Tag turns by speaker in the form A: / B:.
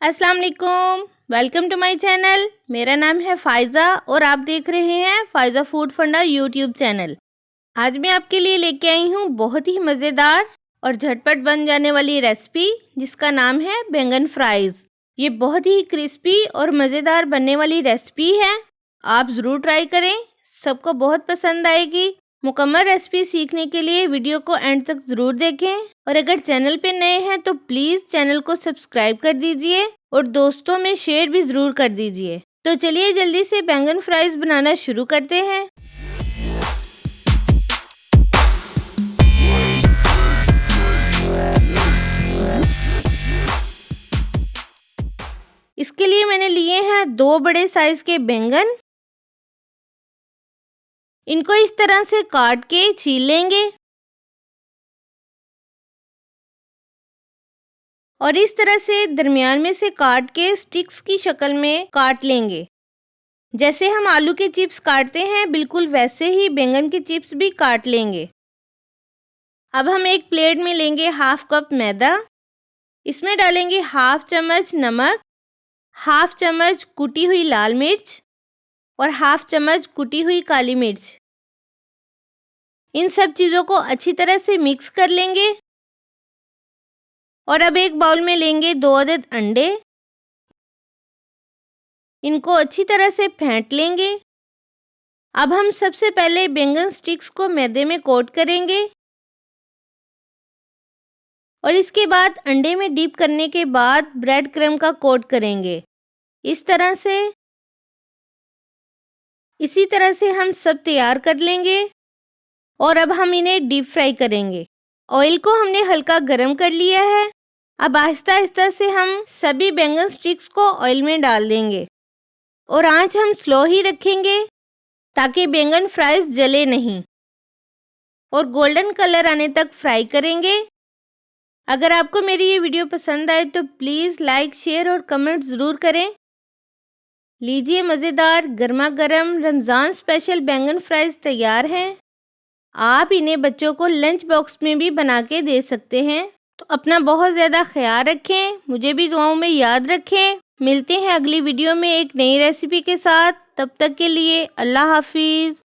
A: अस्सलाम वालेकुम, welcome to my channel. मेरा नाम है फ़ायज़ा और आप देख रहे हैं फ़ायज़ा फूड फंडा यूट्यूब चैनल। आज मैं आपके लिए लेके आई हूँ बहुत ही मज़ेदार और झटपट बन जाने वाली रेसिपी जिसका नाम है बैंगन फ्राइज़। ये बहुत ही क्रिस्पी और मज़ेदार बनने वाली रेसिपी है। आप ज़रूर ट्राई करें, सबको बहुत पसंद आएगी। मुकम्मल रेसिपी सीखने के लिए वीडियो को एंड तक ज़रूर देखें और अगर चैनल पे नए हैं तो प्लीज़ चैनल को सब्सक्राइब कर दीजिए और दोस्तों में शेयर भी ज़रूर कर दीजिए। तो चलिए जल्दी से बैंगन फ्राइज़ बनाना शुरू करते हैं। इसके लिए मैंने लिए हैं 2 बड़े साइज के बैंगन। इनको इस तरह से काट के छील लेंगे और इस तरह से दरमियान में से काट के स्टिक्स की शक्ल में काट लेंगे। जैसे हम आलू के चिप्स काटते हैं बिल्कुल वैसे ही बैंगन के चिप्स भी काट लेंगे। अब हम एक प्लेट में लेंगे हाफ कप मैदा। इसमें डालेंगे हाफ चम्मच नमक, हाफ चम्मच कुटी हुई लाल मिर्च और हाफ चम्मच कुटी हुई काली मिर्च। इन सब चीज़ों को अच्छी तरह से मिक्स कर लेंगे और अब एक बाउल में लेंगे 2 अदद अंडे। इनको अच्छी तरह से फेंट लेंगे। अब हम सबसे पहले बैंगन स्टिक्स को मैदे में कोट करेंगे और इसके बाद अंडे में डीप करने के बाद ब्रेड क्रम्ब का कोट करेंगे। इस तरह से इसी तरह से हम सब तैयार कर लेंगे और अब हम इन्हें डीप फ्राई करेंगे। ऑयल को हमने हल्का गरम कर लिया है। अब आहिस्ता आहिस्ता से हम सभी बैंगन स्टिक्स को ऑयल में डाल देंगे और आंच हम स्लो ही रखेंगे ताकि बैंगन फ्राइज जले नहीं और गोल्डन कलर आने तक फ्राई करेंगे। अगर आपको मेरी ये वीडियो पसंद आए तो प्लीज़ लाइक, शेयर और कमेंट ज़रूर करें। लीजिए मज़ेदार गर्मा गर्म रमज़ान स्पेशल बैंगन फ्राइज़ तैयार हैं। आप इन्हें बच्चों को लंच बॉक्स में भी बना के दे सकते हैं। तो अपना बहुत ज़्यादा ख्याल रखें, मुझे भी दुआओं में याद रखें। मिलते हैं अगली वीडियो में एक नई रेसिपी के साथ। तब तक के लिए अल्लाह हाफिज़।